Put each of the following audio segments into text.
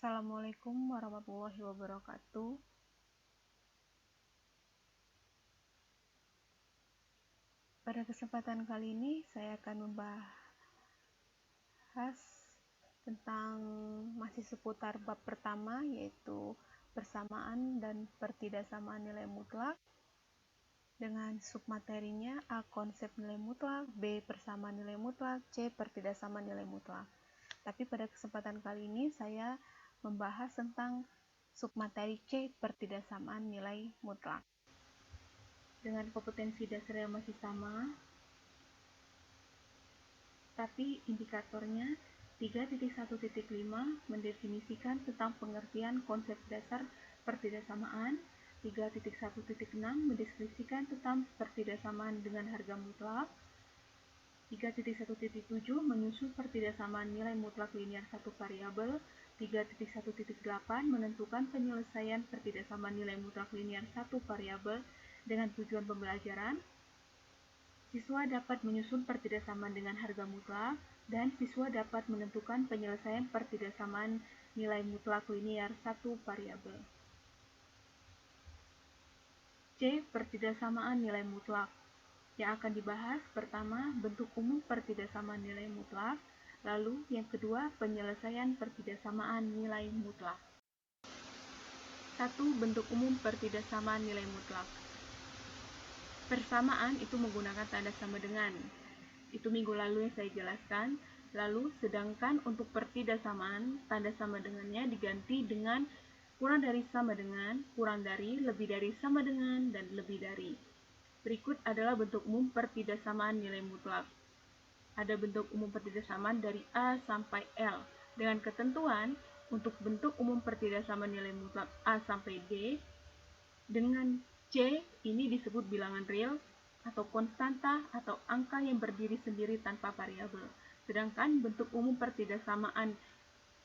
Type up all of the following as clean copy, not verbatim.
Assalamualaikum warahmatullahi wabarakatuh. Pada kesempatan kali ini saya akan membahas tentang masih seputar bab pertama, yaitu persamaan dan pertidaksamaan nilai mutlak, dengan submaterinya A. Konsep nilai mutlak, B. Persamaan nilai mutlak, C. Pertidaksamaan nilai mutlak. Tapi pada kesempatan kali ini saya membahas tentang submateri C. Pertidaksamaan nilai mutlak. Dengan kompetensi dasar yang masih sama, tapi indikatornya 3.1.5 mendefinisikan tentang pengertian konsep dasar pertidaksamaan, 3.1.6 mendeskripsikan tentang pertidaksamaan dengan harga mutlak, 3.1.7 menyusun pertidaksamaan nilai mutlak linear satu variabel, 3.1.8 menentukan penyelesaian pertidaksamaan nilai mutlak linear satu variabel dengan tujuan pembelajaran. Siswa dapat menyusun pertidaksamaan dengan harga mutlak, dan siswa dapat menentukan penyelesaian pertidaksamaan nilai mutlak linear satu variabel. C. Pertidaksamaan nilai mutlak. Yang akan dibahas pertama, bentuk umum pertidaksamaan nilai mutlak, lalu yang kedua, penyelesaian pertidaksamaan nilai mutlak. 1. Bentuk umum pertidaksamaan nilai mutlak. Persamaan itu menggunakan tanda sama dengan. Itu minggu lalu yang saya jelaskan. Lalu, sedangkan untuk pertidaksamaan, tanda sama dengannya diganti dengan kurang dari sama dengan, kurang dari, lebih dari sama dengan, dan lebih dari. Berikut adalah bentuk umum pertidaksamaan nilai mutlak. Ada bentuk umum pertidaksamaan dari A sampai L. Dengan ketentuan, untuk bentuk umum pertidaksamaan nilai mutlak A sampai D, dengan C ini disebut bilangan real, atau konstanta, atau angka yang berdiri sendiri tanpa variabel. Sedangkan bentuk umum pertidaksamaan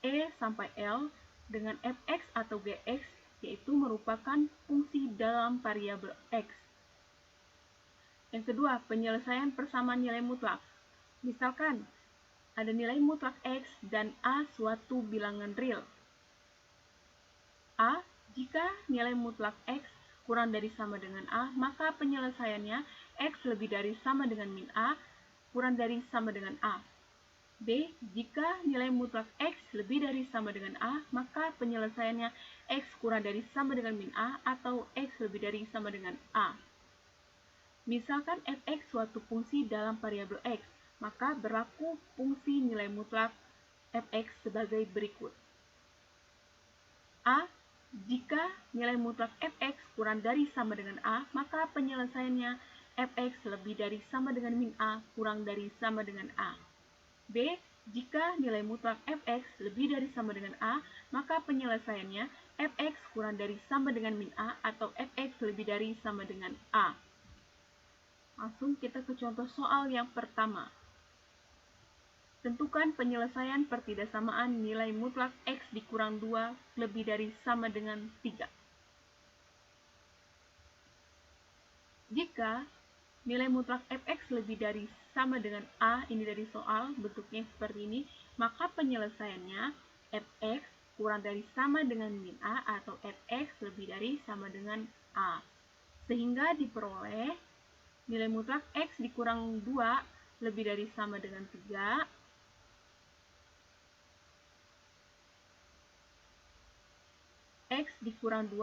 E sampai L dengan fx atau gx, yaitu merupakan fungsi dalam variabel x. Yang kedua, penyelesaian persamaan nilai mutlak. Misalkan, ada nilai mutlak x dan A suatu bilangan real. A, jika nilai mutlak x kurang dari sama dengan A, maka penyelesaiannya x lebih dari sama dengan min A, kurang dari sama dengan A. B, jika nilai mutlak x lebih dari sama dengan A, maka penyelesaiannya x kurang dari sama dengan min A atau x lebih dari sama dengan A. Misalkan fx suatu fungsi dalam variabel x, maka berlaku fungsi nilai mutlak fx sebagai berikut. A, jika nilai mutlak fx kurang dari sama dengan A, maka penyelesaiannya fx lebih dari sama dengan min A kurang dari sama dengan A. B, jika nilai mutlak fx lebih dari sama dengan A, maka penyelesaiannya fx kurang dari sama dengan min A atau fx lebih dari sama dengan A. Langsung kita ke contoh soal yang pertama. Tentukan penyelesaian pertidaksamaan nilai mutlak x dikurang 2 lebih dari sama dengan 3. Jika nilai mutlak fx lebih dari sama dengan A, ini dari soal, bentuknya seperti ini, maka penyelesaiannya fx kurang dari sama dengan min A atau fx lebih dari sama dengan A. Sehingga diperoleh nilai mutlak x dikurang 2 lebih dari sama dengan 3, x dikurang 2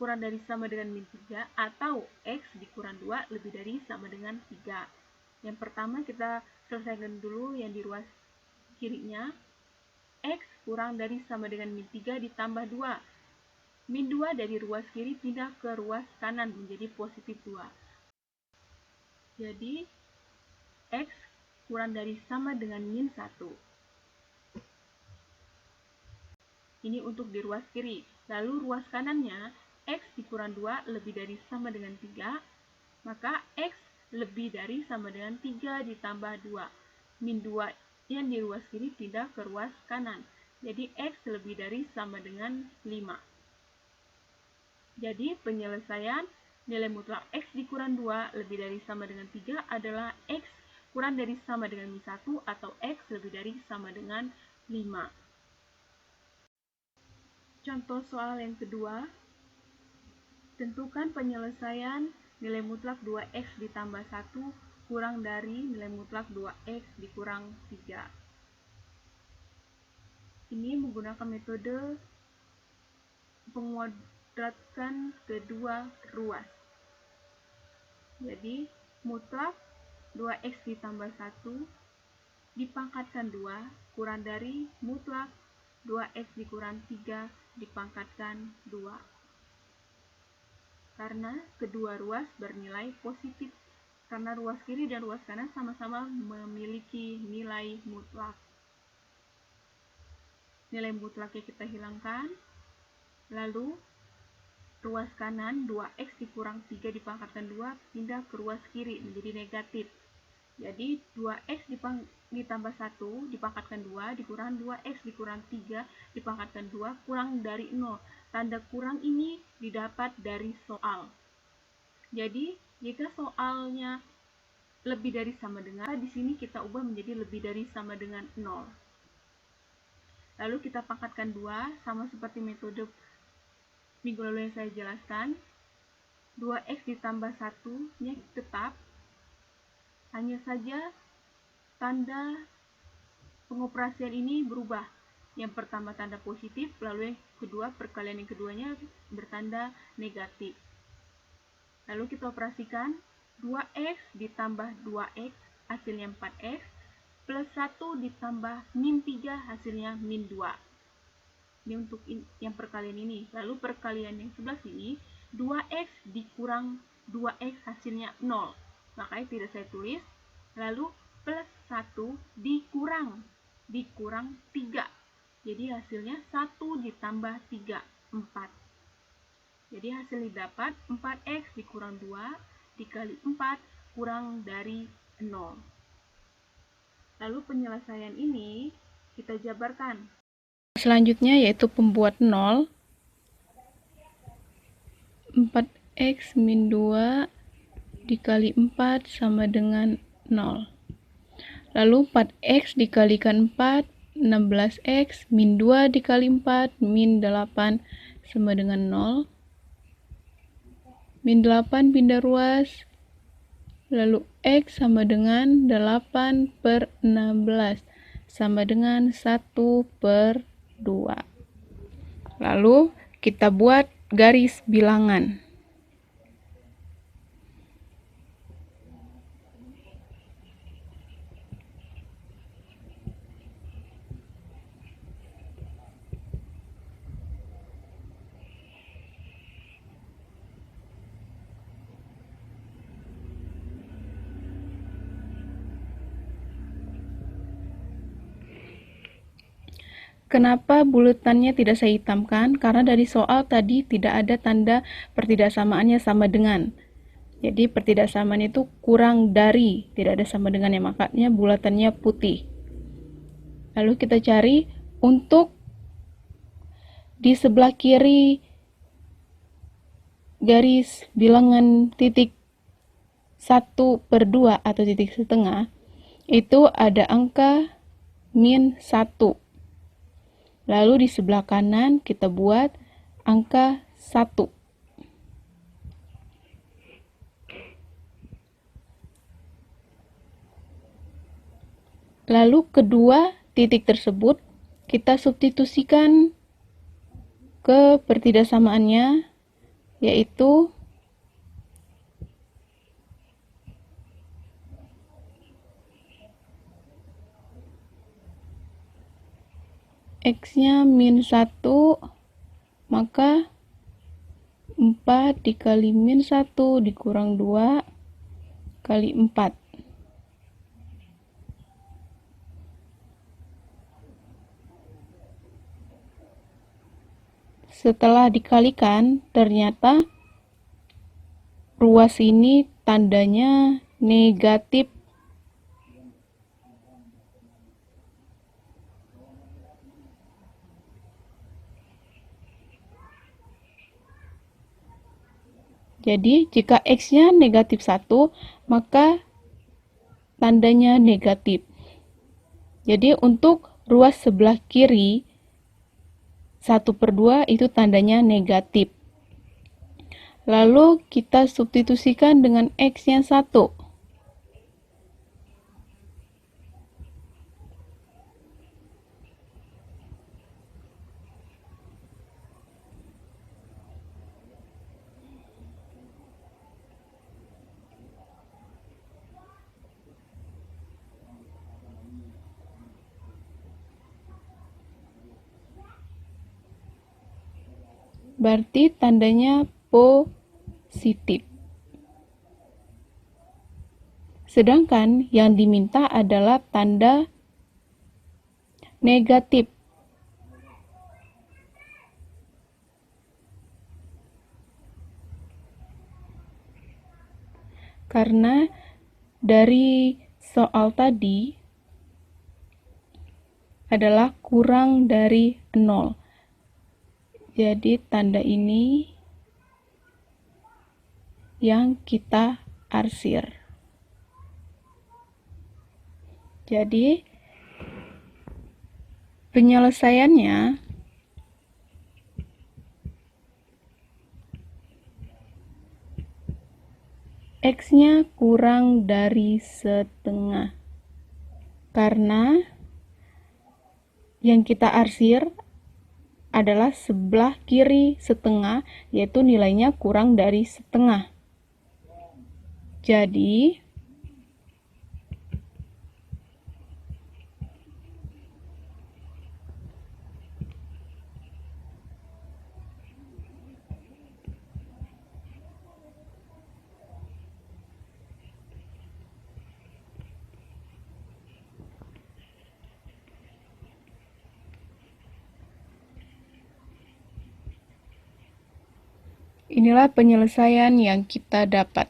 kurang dari sama dengan min 3, atau x dikurang 2 lebih dari sama dengan 3. Yang pertama kita selesaikan dulu yang di ruas kirinya. X kurang dari sama dengan min 3 ditambah 2. Min 2 dari ruas kiri pindah ke ruas kanan menjadi positif 2. Jadi, x kurang dari sama dengan min 1. Ini untuk di ruas kiri. Lalu ruas kanannya, x dikurang 2 lebih dari sama dengan 3, maka x lebih dari sama dengan 3 ditambah 2. Min 2 yang di ruas kiri pindah ke ruas kanan. Jadi, x lebih dari sama dengan 5. Jadi, penyelesaian nilai mutlak x dikurang 2 lebih dari sama dengan 3 adalah x kurang dari sama dengan min 1 atau x lebih dari sama dengan 5. Contoh soal yang kedua, tentukan penyelesaian nilai mutlak 2x ditambah 1 kurang dari nilai mutlak 2x dikurang 3. Ini menggunakan metode penguadratkan kedua ruas. Jadi, mutlak 2x ditambah 1 dipangkatkan 2 kurang dari mutlak 2x dikurang 3 dipangkatkan 2. Karena kedua ruas bernilai positif. Karena ruas kiri dan ruas kanan sama-sama memiliki nilai mutlak. Nilai mutlaknya kita hilangkan. Lalu, ruas kanan 2x dikurang 3 dipangkatkan 2 pindah ke ruas kiri menjadi negatif. Jadi 2x ditambah 1 dipangkatkan 2 dikurang 2x dikurang 3 dipangkatkan 2 kurang dari 0. Tanda kurang ini didapat dari soal. Jadi jika soalnya lebih dari sama dengan, di sini kita ubah menjadi lebih dari sama dengan 0. Lalu kita pangkatkan 2 sama seperti metode minggu lalu yang saya jelaskan. 2x ditambah 1-nya tetap, hanya saja tanda pengoperasian ini berubah. Yang pertama tanda positif, lalu yang kedua perkalian yang keduanya bertanda negatif. Lalu kita operasikan 2x ditambah 2x hasilnya 4x plus 1 ditambah min 3 hasilnya min 2. Ini untuk yang perkalian ini. Lalu perkalian yang sebelah sini 2x dikurang 2x hasilnya 0. Makanya tidak saya tulis. Lalu plus 1 dikurang 3. Jadi hasilnya 1 ditambah 3, 4. Jadi hasil didapat 4x dikurang 2 dikali 4 kurang dari 0. Lalu penyelesaian ini kita jabarkan. Selanjutnya yaitu pembuat 0. 4x min 2 dikali 4 sama dengan 0. Lalu 4x dikalikan 4, 16x min 2 dikali 4 min 8 sama dengan 0. Min 8 pindah ruas. Lalu x sama dengan 8 per 16 sama dengan 1/2. Lalu kita buat garis bilangan. Kenapa buletannya tidak saya hitamkan? Karena dari soal tadi tidak ada tanda pertidaksamaannya sama dengan. Jadi pertidaksamaan itu kurang dari, tidak ada sama dengannya, makanya bulatannya putih. Lalu kita cari untuk di sebelah kiri garis bilangan titik 1/2 atau titik setengah, itu ada angka min 1. Lalu di sebelah kanan kita buat angka 1. Lalu kedua titik tersebut kita substitusikan ke pertidaksamaannya, yaitu x-nya min 1, maka 4 dikali min 1 dikurang 2 kali 4. Setelah dikalikan, ternyata ruas ini tandanya negatif. Jadi, jika x-nya negatif 1, maka tandanya negatif. Jadi, untuk ruas sebelah kiri 1/2 itu tandanya negatif. Lalu kita substitusikan dengan X-nya 1. Berarti tandanya positif. Sedangkan yang diminta adalah tanda negatif. Karena dari soal tadi adalah kurang dari 0. Jadi tanda ini yang kita arsir. Jadi penyelesaiannya X-nya kurang dari setengah. Karena yang kita arsir adalah sebelah kiri setengah, yaitu nilainya kurang dari setengah. Jadi inilah penyelesaian yang kita dapat.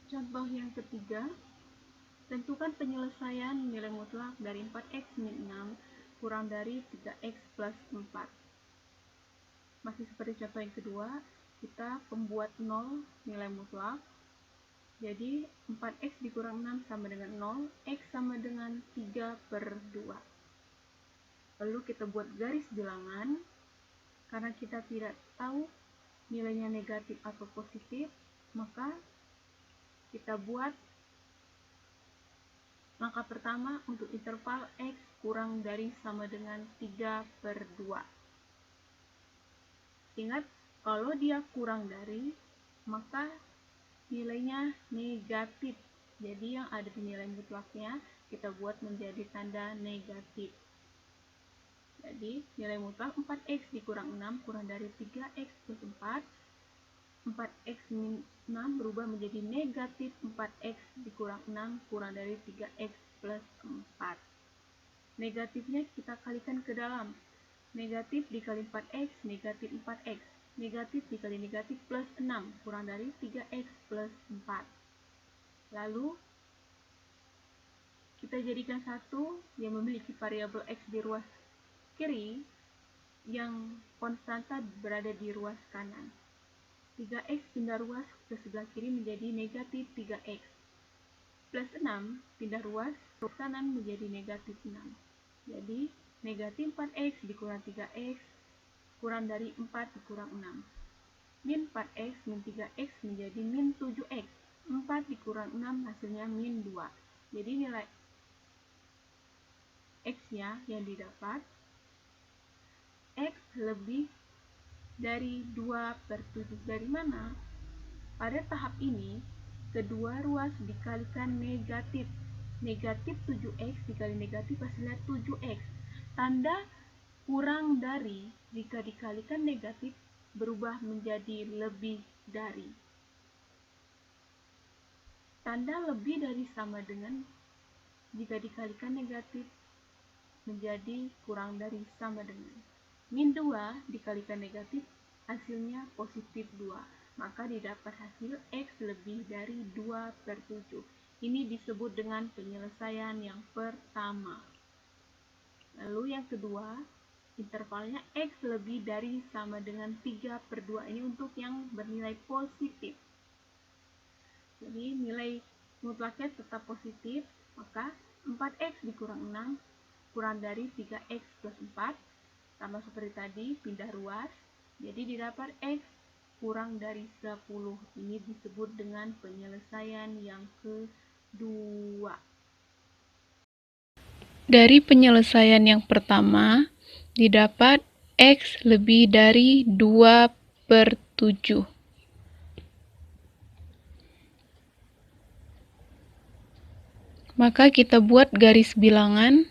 Contoh yang ketiga, tentukan penyelesaian nilai mutlak dari 4x min 6 kurang dari 3x plus 4. Masih seperti contoh yang kedua, kita pembuat 0 nilai mutlak. Jadi 4x dikurang 6 sama dengan 0, x sama dengan 3/2. Lalu kita buat garis bilangan, karena kita tidak tahu nilainya negatif atau positif, maka kita buat langkah pertama untuk interval x kurang dari sama dengan 3/2. Ingat, kalau dia kurang dari, maka nilainya negatif. Jadi yang ada di nilai mutlaknya kita buat menjadi tanda negatif. Jadi nilai mutlak 4x dikurang 6 kurang dari 3x plus 4. 4x min 6 berubah menjadi negatif 4x dikurang 6 kurang dari 3x plus 4. Negatifnya kita kalikan ke dalam. Negatif dikali 4x, negatif 4x. Negatif dikali negatif plus 6 kurang dari 3x plus 4. Lalu kita jadikan satu yang memiliki variabel x di ruas kiri, yang konstanta berada di ruas kanan. 3x pindah ruas ke sebelah kiri menjadi negatif 3x. Plus 6 pindah ruas ke kanan menjadi negatif 6. Jadi negatif 4x dikurang 3x kurang dari 4 dikurang 6. Min 4x min 3x menjadi min 7x. 4 dikurang 6 hasilnya min 2. Jadi nilai x-nya yang didapat x lebih dari 2/7. Dari mana? Pada tahap ini, kedua ruas dikalikan negatif. Negatif 7x dikali negatif hasilnya 7x. Tanda kurang dari jika dikalikan negatif berubah menjadi lebih dari. Tanda lebih dari sama dengan jika dikalikan negatif menjadi kurang dari sama dengan. Min 2 dikalikan negatif, hasilnya positif 2. Maka didapat hasil x lebih dari 2/7. Ini disebut dengan penyelesaian yang pertama. Lalu yang kedua, intervalnya x lebih dari sama dengan 3/2. Ini untuk yang bernilai positif. Jadi nilai mutlaknya tetap positif, maka 4x dikurang 6 kurang dari 3x plus 4, sama seperti tadi, pindah ruas, jadi didapat x kurang dari 10. Ini disebut dengan penyelesaian yang kedua. Dari penyelesaian yang pertama, didapat x lebih dari 2/7. Maka kita buat garis bilangan.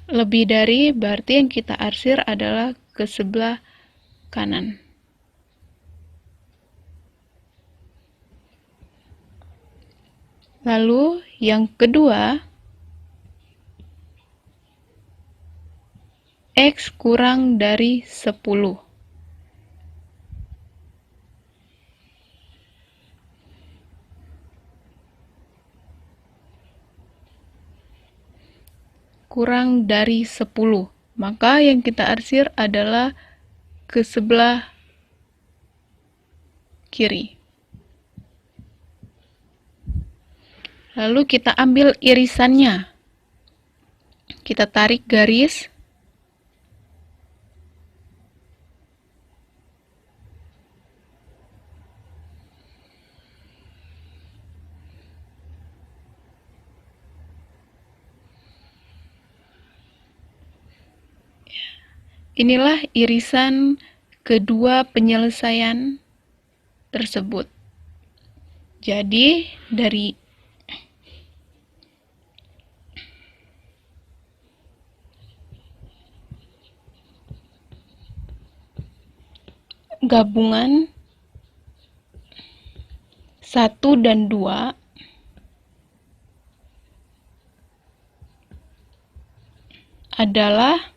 Lebih dari berarti yang kita arsir adalah ke sebelah kanan. Lalu yang kedua, x kurang dari 10. Kurang dari 10. Maka yang kita arsir adalah ke sebelah kiri. Lalu kita ambil irisannya. Kita tarik garis. Inilah irisan kedua penyelesaian tersebut. Jadi, dari gabungan 1 dan 2 adalah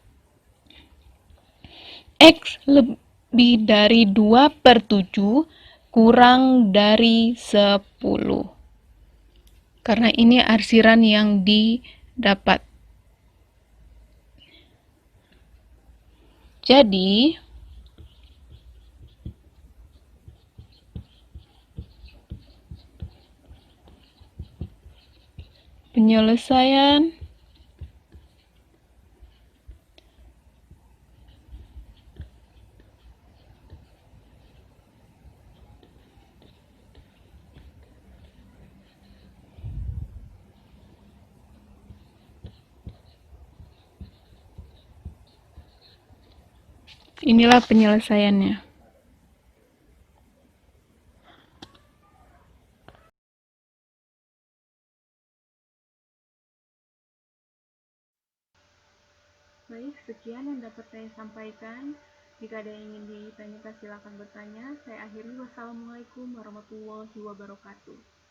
x lebih dari 2/7 kurang dari 10. Karena ini arsiran yang didapat. Jadi, penyelesaian inilah penyelesaiannya. Baik, sekian yang dapat saya sampaikan. Jika ada yang ingin ditanyakan, silakan bertanya. Saya akhiri. Wassalamualaikum warahmatullahi wabarakatuh.